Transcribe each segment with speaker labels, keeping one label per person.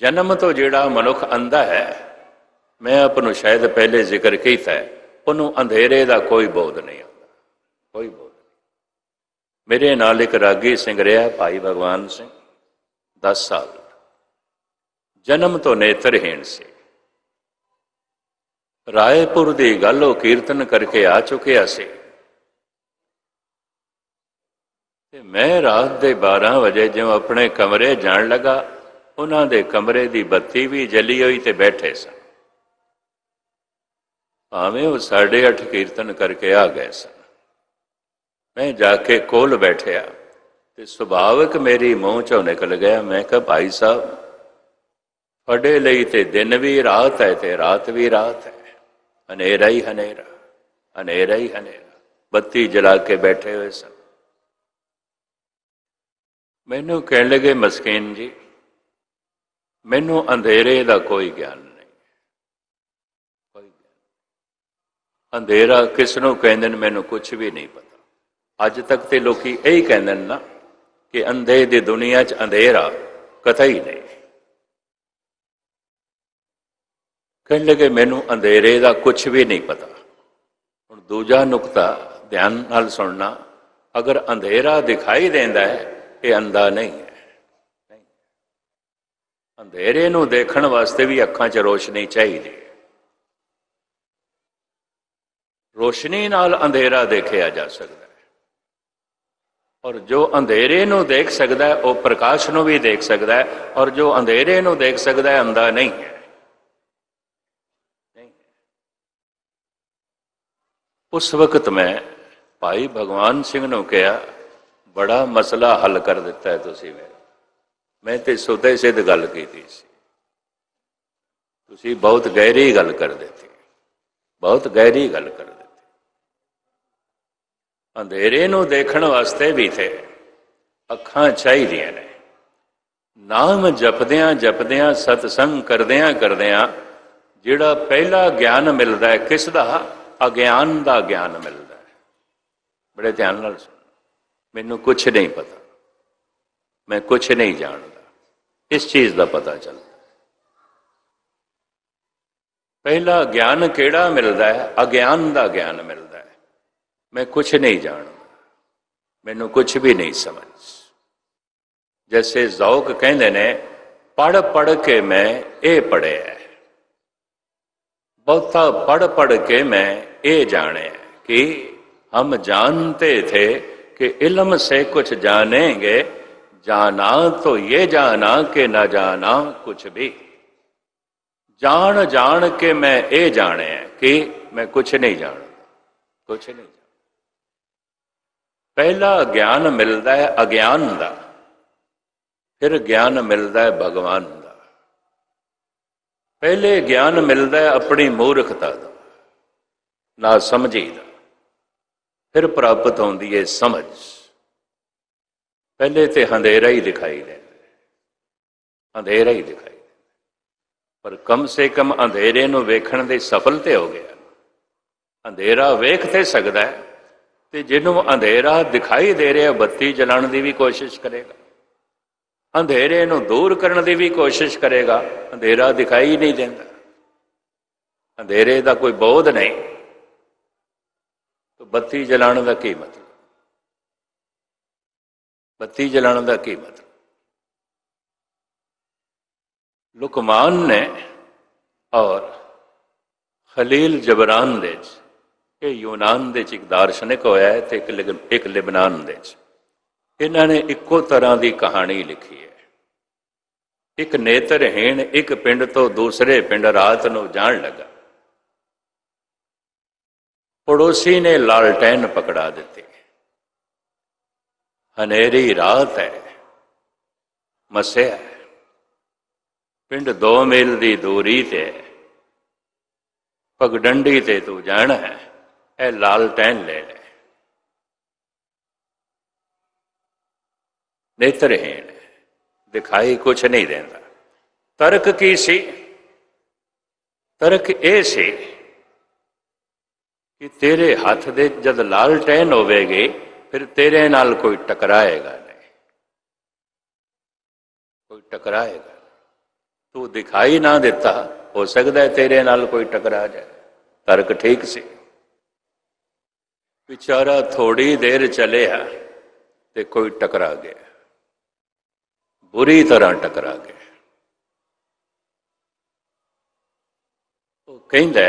Speaker 1: जन्म तो जिहड़ा मनुख अंधा है, मैं आपनों शायद पहले जिक्र किया है, उन्होंने अंधेरे का कोई बोध नहीं आता, कोई बोध नहीं। मेरे नाल एक रागी सिंह रहा भाई भगवान सिंह, 10 साल, जन्म तो नेत्रहीन से। रायपुर की गल वो कीर्तन करके आ चुकिया से। मैं रात के 12 बजे जो अपने कमरे जान लगा, उन्होंने कमरे की बत्ती भी जली हुई तो बैठे सन, भावें वो 8:30 कीर्तन करके आ गए सन। मैं जाके कोल बैठया तो सुभाविक मेरी मूँह चों निकल गया, मैं कहा भाई साहब फड़े लई ते दिन भी रात है ते रात भी रात है, हनेरा ही हनेरा, हनेरा ही हनेरा, बत्ती जला के बैठे हुए सन। मैनू कहने लगे मस्कीन जी, मैनू अंधेरे का कोई ज्ञान नहीं, कोई ज्ञान। अंधेरा किसनों कहते हैं मैनू कुछ भी नहीं पता। अज तक तो लोग यही कहते ना कि अंधे की दुनिया च अंधेरा कथा ही नहीं। कहने लगे मैनू अंधेरे का कुछ भी नहीं पता। हुण दूजा नुकता ध्यान नाल सुनना, अगर अंधेरा दिखाई देता है ये अंधा नहीं है। अंधेरे नूं देखण वास्ते भी अखां च रोशनी चाहिए। रोशनी नाल अंधेरा देखा जा सकता है, और जो अंधेरे नूं देख सकता है वह प्रकाश नूं भी देख सकता है, और जो अंधेरे नूं देख सकता है अंधा नहीं है। उस वक्त मैं भाई भगवान सिंह नूं कहा, बड़ा मसला हल कर दिता है तुसीं मेरा। मैं तो सुते सिद्ध गल की थी, तुसीं बहुत गहरी गल कर देती, बहुत गहरी गल कर देती। अंधेरे नूं देखण वास्ते भी थे अखां चाहिए ने। नाम जपदियां जपदियां सतसंग करदियां करदियां जिहड़ा पहला ज्ञान मिलता है, किस दा? अज्ञान का ज्ञान मिलता है। बड़े ध्यान नाल सुन, मैनू कुछ नहीं पता, मैं कुछ नहीं जानता, इस चीज का पता चलता। पहला ज्ञान केड़ा मिलता है? अज्ञान का ज्ञान मिलता है। मैं कुछ नहीं जानता, मैनू कुछ भी नहीं समझ। जैसे ज़ौक कहते ने, पढ़ पढ़ के मैं ये पढ़े है, बहुता पढ़ पढ़ के मैं ये जाने कि हम जानते थे कि इल्म से कुछ जानेंगे, जाना तो ये जाना कि न जाना कुछ भी। जान जान के मैं ये जाने कि मैं कुछ नहीं जानता, कुछ नहीं जानता। पहला ज्ञान मिलता है अज्ञान का, फिर ज्ञान मिलता है भगवान का। पहले ज्ञान मिलता है अपनी मूर्खता का, ना समझी का, फिर प्राप्त होती है समझ। पहले तो अंधेरा ही दिखाई देता, अंधेरा ही दिखाई देता, पर कम से कम अंधेरे नूं वेखण दे सफल ते हो गया। अंधेरा वेख ते सकता है, तो जिन्हों अंधेरा दिखाई दे रहा बत्ती जलाने की भी कोशिश करेगा, अंधेरे नूं दूर करने की भी कोशिश करेगा। अंधेरा दिखाई ही नहीं देता, अंधेरे का कोई बोध नहीं, तो बत्ती जलाने का की मतलब? बत्ती जलाने का की मतलब? लुकमान ने और खलील जबरान दे ये यूनान दे एक दार्शनिक होया है, तो एक लिबनान दे इन्होंने इक्को तरह की कहानी लिखी है। एक नेत्रहीन एक पिंड तो दूसरे पिंड रात नूं जाण लगा। पड़ोसी ने लालटेन पकड़ा दी, हनेरी रात है, मसिया है, पिंड 2 मील की दूरी ते, पगडंडी ते तू जाना है, ए लालटेन ले ले। नेत्रहीन दिखाई कुछ नहीं देता। तर्क की सी? तर्क ये सी कि तेरे हाथ दे जद लालटेन होवेगी, फिर तेरे नाल कोई टकराएगा नहीं, कोई टकराएगा। ਤੂੰ ਦਿਖਾਈ ਨਾ ਦਿੱਤਾ, ਹੋ ਸਕਦਾ ਹੈ ਤੇਰੇ ਨਾਲ ਕੋਈ ਟਕਰਾ ਜਾਏ। ਤਰਕ ਠੀਕ ਸੀ। ਵਿਚਾਰਾ ਥੋੜੀ ਦੇਰ ਚੱਲਿਆ ਤੇ ਕੋਈ ਟਕਰਾ ਗਿਆ, ਬੁਰੀ ਤਰ੍ਹਾਂ ਟਕਰਾ ਗਿਆ। ਉਹ ਕਹਿੰਦਾ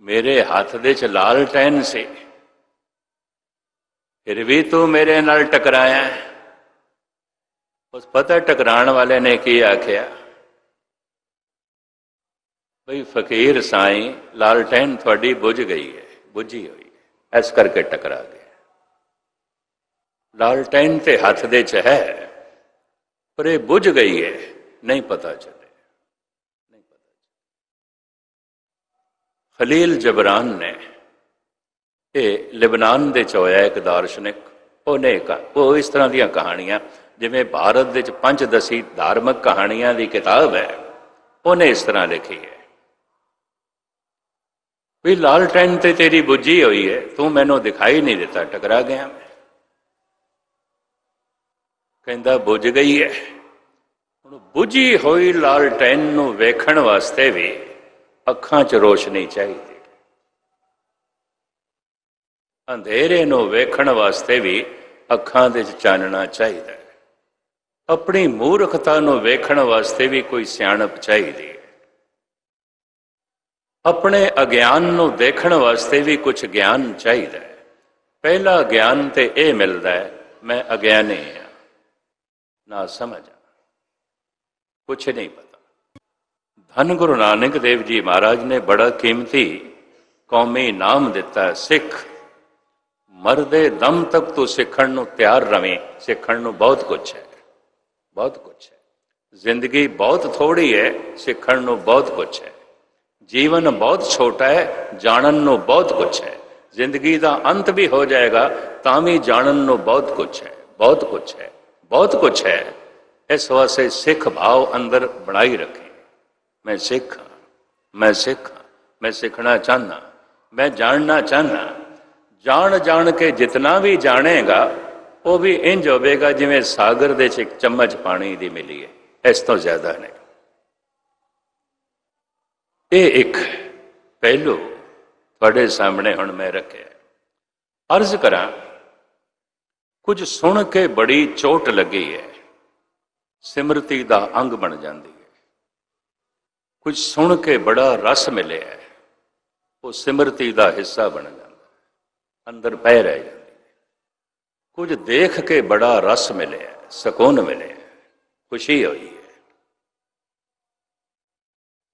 Speaker 1: ਮੇਰੇ ਹੱਥ ਦੇ ਚ ਲਾਲਟੈਨ ਸੀ, ਫਿਰ ਵੀ ਤੂੰ ਮੇਰੇ ਨਾਲ ਟਕਰਾਇਆ। ਉਸ ਪਤਾ ਟਕਰਾਉਣ ਵਾਲੇ ਨੇ ਕੀ ਆਖਿਆ, ਬਈ ਫਕੀਰ ਸਾਈਂ ਲਾਲਟੈਨ ਤੁਹਾਡੀ ਬੁਝ ਗਈ ਹੈ, ਬੁਝੀ ਹੋਈ ਹੈ, ਇਸ ਕਰਕੇ ਟਕਰਾ ਗਿਆ। ਲਾਲਟੈਨ ਤੇ ਹੱਥ ਦੇ ਚ ਹੈ, ਪਰ ਇਹ ਬੁਝ ਗਈ ਹੈ, ਨਹੀਂ ਪਤਾ ਚੱਲਿਆ। ਖਲੀਲ ਜਬਰਾਨ ਨੇ, ਇਹ ਲਿਬਨਾਨ ਦੇ ਚ ਹੋਇਆ ਇੱਕ ਦਾਰਸ਼ਨਿਕ, ਉਹ ਇਸ ਤਰ੍ਹਾਂ ਦੀਆਂ ਕਹਾਣੀਆਂ, ਜਿਵੇਂ ਭਾਰਤ ਵਿੱਚ ਪੰਚਦਸੀ ਧਾਰਮਿਕ ਕਹਾਣੀਆਂ ਦੀ ਕਿਤਾਬ ਹੈ, ਉਹਨੇ ਇਸ ਤਰ੍ਹਾਂ ਲਿਖੀ ਹੈ ਵੀ ਲਾਲਟੈਨ ਤੇ ਤੇਰੀ ਬੁੱਝੀ ਹੋਈ ਹੈ, ਤੂੰ ਮੈਨੂੰ ਦਿਖਾਈ ਨਹੀਂ ਦਿੱਤਾ, ਟਕਰਾ ਗਿਆ ਮੈਂ। ਕਹਿੰਦਾ ਬੁੱਝ ਗਈ ਹੈ। ਹੁਣ ਬੁੱਝੀ ਹੋਈ ਲਾਲਟੈਨ ਨੂੰ ਵੇਖਣ ਵਾਸਤੇ ਵੀ ਅੱਖਾਂ 'ਚ ਰੋਸ਼ਨੀ ਚਾਹੀਦੀ, ਅੰਧੇਰੇ ਨੂੰ ਵੇਖਣ ਵਾਸਤੇ ਵੀ ਅੱਖਾਂ ਦੇ 'ਚ ਚਾਨਣਾ ਚਾਹੀਦਾ ਹੈ। ਆਪਣੀ ਮੂਰਖਤਾ ਨੂੰ ਵੇਖਣ ਵਾਸਤੇ ਵੀ ਕੋਈ ਸਿਆਣਪ ਚਾਹੀਦੀ ਹੈ। ਆਪਣੇ ਅਗਿਆਨ ਨੂੰ ਦੇਖਣ ਵਾਸਤੇ ਵੀ ਕੁਝ ਗਿਆਨ ਚਾਹੀਦਾ ਹੈ। ਪਹਿਲਾ ਗਿਆਨ ਤੇ ਇਹ ਮਿਲਦਾ ਹੈ, ਮੈਂ ਅਗਿਆਨੀ ਹਾਂ, ਨਾ ਸਮਝ, ਕੁਛ ਨਹੀਂ ਪਤਾ। ਧੰਨ ਗੁਰੂ ਨਾਨਕ ਦੇਵ ਜੀ ਮਹਾਰਾਜ ਨੇ ਬੜਾ ਕੀਮਤੀ ਕੌਮੀ ਨਾਮ ਦਿੱਤਾ, ਸਿੱਖ। ਮਰਦੇ ਦਮ ਤੱਕ ਤੂੰ ਸਿੱਖਣ ਨੂੰ ਤਿਆਰ ਰਵੇਂ। ਸਿੱਖਣ ਨੂੰ ਬਹੁਤ ਕੁਛ ਹੈ, ਬਹੁਤ ਕੁਛ ਹੈ। ਜ਼ਿੰਦਗੀ ਬਹੁਤ ਥੋੜੀ ਹੈ, ਸਿੱਖਣ ਨੂੰ ਬਹੁਤ ਕੁਛ ਹੈ। ਜੀਵਨ ਬਹੁਤ ਛੋਟਾ ਹੈ, ਜਾਣਨ ਨੂੰ ਬਹੁਤ ਕੁਛ ਹੈ। ਜ਼ਿੰਦਗੀ ਦਾ ਅੰਤ ਵੀ ਹੋ ਜਾਏਗਾ ਤਾਂ ਵੀ ਜਾਣਨ ਨੂੰ ਬਹੁਤ ਕੁਛ ਹੈ, ਬਹੁਤ ਕੁਛ ਹੈ, ਬਹੁਤ ਕੁਛ ਹੈ। ਇਸ ਵਾਸਤੇ ਸਿੱਖ ਭਾਵ ਅੰਦਰ ਬਣਾਈ ਰੱਖੇ। ਮੈਂ ਸਿੱਖ ਹਾਂ, ਮੈਂ ਸਿੱਖ ਹਾਂ, ਮੈਂ ਸਿੱਖਣਾ ਚਾਹੁੰਦਾ, ਮੈਂ ਜਾਣਨਾ ਚਾਹੁੰਦਾ। ਜਾਣ ਜਾਣ ਕੇ ਜਿਤਨਾ ਵੀ ਜਾਣੇਗਾ ਉਹ ਵੀ ਇੰਝ ਹੋਵੇਗਾ ਜਿਵੇਂ ਸਾਗਰ ਦੇ 'ਚ ਇੱਕ ਚਮਚ ਪਾਣੀ ਦੀ ਮਿਲੀ ਹੈ, ਇਸ ਤੋਂ ਜ਼ਿਆਦਾ ਨਹੀਂ। ਇਹ ਇੱਕ ਪਹਿਲੂ ਤੁਹਾਡੇ ਸਾਹਮਣੇ ਹੁਣ ਮੈਂ ਰੱਖਿਆ। ਅਰਜ਼ ਕਰਾਂ, ਕੁਝ ਸੁਣ ਕੇ ਬੜੀ ਚੋਟ ਲੱਗੀ ਹੈ, ਸਿਮਰਤੀ ਦਾ ਅੰਗ ਬਣ ਜਾਂਦੀ ਹੈ। ਕੁਝ ਸੁਣ ਕੇ ਬੜਾ ਰਸ ਮਿਲਿਆ ਹੈ, ਉਹ ਸਿਮਰਤੀ ਦਾ ਹਿੱਸਾ ਬਣ ਜਾਂਦਾ, ਅੰਦਰ ਪੈ ਰਹਿ ਜਾਂਦੀ ਹੈ। ਕੁਝ ਦੇਖ ਕੇ ਬੜਾ ਰਸ ਮਿਲਿਆ, ਸਕੂਨ ਮਿਲਿਆ, ਖੁਸ਼ੀ ਹੋਈ ਹੈ,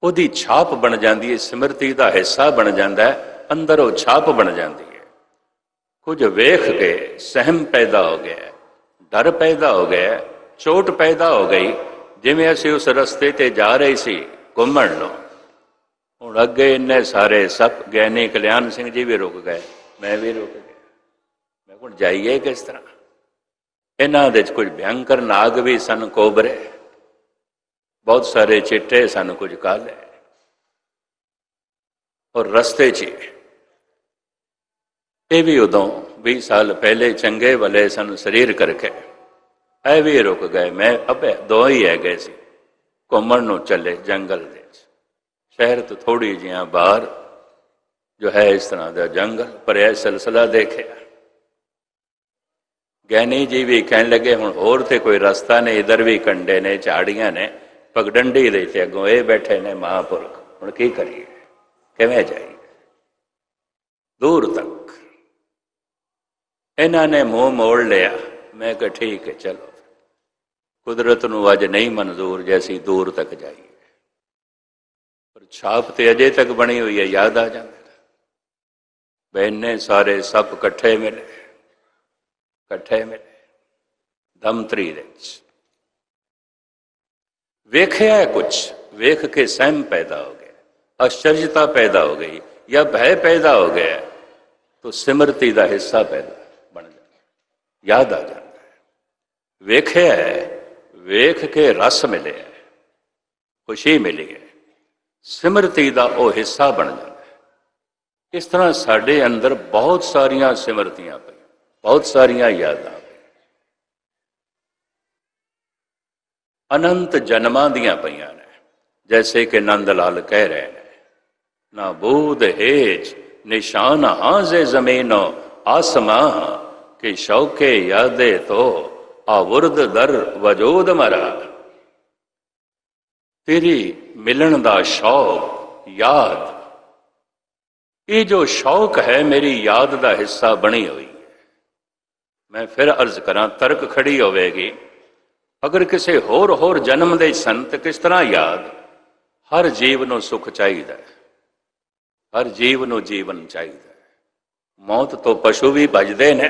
Speaker 1: ਉਹਦੀ ਛਾਪ ਬਣ ਜਾਂਦੀ ਹੈ, ਸਿਮਰਤੀ ਦਾ ਹਿੱਸਾ ਬਣ ਜਾਂਦਾ ਹੈ, ਅੰਦਰ ਉਹ ਛਾਪ ਬਣ ਜਾਂਦੀ ਹੈ। ਕੁਝ ਵੇਖ ਕੇ ਸਹਿਮ ਪੈਦਾ ਹੋ ਗਿਆ, ਡਰ ਪੈਦਾ ਹੋ ਗਿਆ, ਚੋਟ ਪੈਦਾ ਹੋ ਗਈ। ਜਿਵੇਂ ਅਸੀਂ ਉਸ ਰਸਤੇ ਤੇ ਜਾ ਰਹੇ ਸੀ ਘੁੰਮਣ ਨੂੰ, ਹੁਣ ਅੱਗੇ ਇੰਨੇ ਸਾਰੇ ਸਭ ਗਿਆਨੀ ਕਲਿਆਣ ਸਿੰਘ ਜੀ ਵੀ ਰੁਕ ਗਏ, ਮੈਂ ਵੀ ਰੁਕ ਗਿਆ। ਮੈਂ ਹੁਣ ਜਾਈਏ ਕਿਸ ਤਰ੍ਹਾਂ? ਇਹਨਾਂ ਦੇ 'ਚ ਕੁਝ ਭਿਅੰਕਰ ਨਾਗ ਵੀ ਸਨ, ਕੋਬਰੇ, ਬਹੁਤ ਸਾਰੇ ਚਿੱਟੇ ਸਨ, ਕੁਝ ਕਾਲੇ। ਔਰ ਰਸਤੇ 'ਚ ਇਹ ਵੀ ਉਦੋਂ 20 ਸਾਲ ਪਹਿਲੇ ਚੰਗੇ ਭਲੇ ਸਨ ਸਰੀਰ ਕਰਕੇ, ਇਹ ਵੀ ਰੁਕ ਗਏ। ਮੈਂ ਅੱਬੇ ਦੋ ਹੀ ਹੈ ਗਏ ਸੀ, ਘੁੰਮਣ ਨੂੰ ਚੱਲੇ ਜੰਗਲ ਦੇ 'ਚ, ਸ਼ਹਿਰ ਤੋਂ ਥੋੜੀ ਜਿਹਾ ਬਾਹਰ ਜੋ ਹੈ ਇਸ ਤਰ੍ਹਾਂ ਦਾ ਜੰਗਲ, ਪਰ ਇਹ ਸਿਲਸਿਲਾ ਦੇਖਿਆ। ਗਿਆਨੀ ਜੀ ਵੀ ਕਹਿਣ ਲੱਗੇ ਹੁਣ ਹੋਰ ਤੇ ਕੋਈ ਰਸਤਾ ਨਹੀਂ, ਇਧਰ ਵੀ ਕੰਡੇ ਨੇ, ਝਾੜੀਆਂ ਨੇ, ਪਗਡੰਡੀ ਦੇ ਤੇ ਅੱਗੋਂ ਇਹ ਬੈਠੇ ਨੇ ਮਹਾਂਪੁਰਖ, ਹੁਣ ਕੀ ਕਰੀਏ, ਕਿਵੇਂ ਜਾਈਏ ਦੂਰ ਤੱਕ? ਇਹਨਾਂ ਨੇ ਮੂੰਹ ਮੋੜ ਲਿਆ। ਮੈਂ ਕਿਹਾ ਠੀਕ ਹੈ, ਚਲੋ, ਕੁਦਰਤ ਨੂੰ ਅੱਜ ਨਹੀਂ ਮਨਜ਼ੂਰ ਜੇ ਅਸੀਂ ਦੂਰ ਤੱਕ ਜਾਈਏ, ਪਰ ਛਾਪ ਤੇ ਅਜੇ ਤੱਕ ਬਣੀ ਹੋਈ ਹੈ, ਯਾਦ ਆ ਜਾਂਦਾ ਬਈ ਇੰਨੇ ਸਾਰੇ ਸੱਪ ਇਕੱਠੇ ਮਿਲੇ, ਇਕੱਠੇ ਮਿਲੇ ਦਮਤਰੀ ਦੇ ਵਿੱਚ। ਵੇਖਿਆ ਹੈ ਕੁਛ, ਵੇਖ ਕੇ ਸਹਿਮ ਪੈਦਾ ਹੋ ਗਿਆ, ਆਸ਼ਚर्यता ਪੈਦਾ ਹੋ ਗਈ ਜਾਂ ਭੈ ਪੈਦਾ ਹੋ ਗਿਆ, तो ਸਿਮਰਤੀ ਦਾ ਹਿੱਸਾ ਪੈਦਾ ਬਣ ਜਾਂਦਾ, ਯਾਦ ਆ ਜਾਂਦਾ ਹੈ। ਵੇਖਿਆ ਹੈ, ਵੇਖ ਕੇ ਰਸ ਮਿਲਿਆ, ਖੁਸ਼ੀ ਮਿਲੀ ਹੈ, ਸਿਮਰਤੀ ਦਾ ਉਹ ਹਿੱਸਾ ਬਣ ਜਾਂਦਾ ਹੈ। ਇਸ ਤਰ੍ਹਾਂ ਸਾਡੇ ਅੰਦਰ ਬਹੁਤ ਸਾਰੀਆਂ ਸਿਮਰਤੀਆਂ ਪਈਆਂ, ਬਹੁਤ ਸਾਰੀਆਂ ਯਾਦਾਂ। ਅਨੰਤ ਜਨਮਾਂ ਦੀਆਂ ਪਈਆਂ ਨੇ। ਜੈਸੇ ਕਿ ਨੰਦ ਲਾਲ ਕਹਿ ਰਹੇ ਨੇ, ਨਾ ਬੂਦ ਹੇਜ ਨਿਸ਼ਾਨ ਹਾਜ਼ੇ ਜ਼ਮੀਨੋ ਆਸਮਾਂ ਕਿ ਸ਼ੌਕੇ ਯਾਦੇ ਤੋ ਆਵੁਰਦ ਦਰ ਵਜੂਦ ਮਰਾ। ਤੇਰੀ ਮਿਲਣ ਦਾ ਸ਼ੌਕ, ਯਾਦ, ਇਹ ਜੋ ਸ਼ੌਕ ਹੈ ਮੇਰੀ ਯਾਦ ਦਾ ਹਿੱਸਾ ਬਣੀ ਹੋਈ ਹੈ। ਮੈਂ ਫਿਰ ਅਰਜ਼ ਕਰਾਂ, ਤਰਕ ਖੜੀ ਹੋਵੇਗੀ, ਅਗਰ ਕਿਸੇ ਹੋਰ ਜਨਮ ਦੇ ਸਨ ਤਾਂ ਕਿਸ ਤਰ੍ਹਾਂ ਯਾਦ? ਹਰ ਜੀਵ ਨੂੰ ਸੁਖ ਚਾਹੀਦਾ ਹੈ, ਹਰ ਜੀਵ ਨੂੰ ਜੀਵਨ ਚਾਹੀਦਾ ਹੈ। ਮੌਤ ਤੋਂ ਪਸ਼ੂ ਵੀ ਭਜਦੇ ਨੇ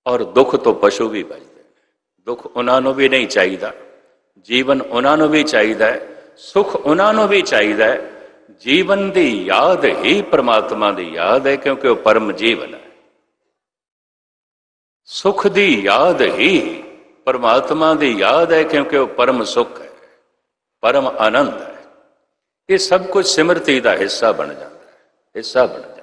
Speaker 1: ਔਰ ਦੁੱਖ ਤੋਂ ਪਸ਼ੂ ਵੀ ਭਜਦੇ ਨੇ। ਦੁੱਖ ਉਹਨਾਂ ਨੂੰ ਵੀ ਨਹੀਂ ਚਾਹੀਦਾ, ਜੀਵਨ ਉਹਨਾਂ ਨੂੰ ਵੀ ਚਾਹੀਦਾ ਹੈ, ਸੁਖ ਉਹਨਾਂ ਨੂੰ ਵੀ ਚਾਹੀਦਾ ਹੈ। ਜੀਵਨ ਦੀ ਯਾਦ ਹੀ ਪਰਮਾਤਮਾ ਦੀ ਯਾਦ ਹੈ, ਕਿਉਂਕਿ ਉਹ ਪਰਮ ਜੀਵਨ ਹੈ। ਸੁਖ ਦੀ ਯਾਦ ਹੀ ਪਰਮਾਤਮਾ ਦੀ ਯਾਦ ਹੈ, ਕਿਉਂਕਿ ਉਹ ਪਰਮ ਸੁਖ ਹੈ, ਪਰਮ ਆਨੰਦ ਹੈ। ਇਹ ਸਭ ਕੁਝ ਸਿਮਰਤੀ ਦਾ ਹਿੱਸਾ ਬਣ ਜਾਂਦਾ ਹੈ, ਹਿੱਸਾ ਬਣ ਜਾਂਦਾ ਹੈ।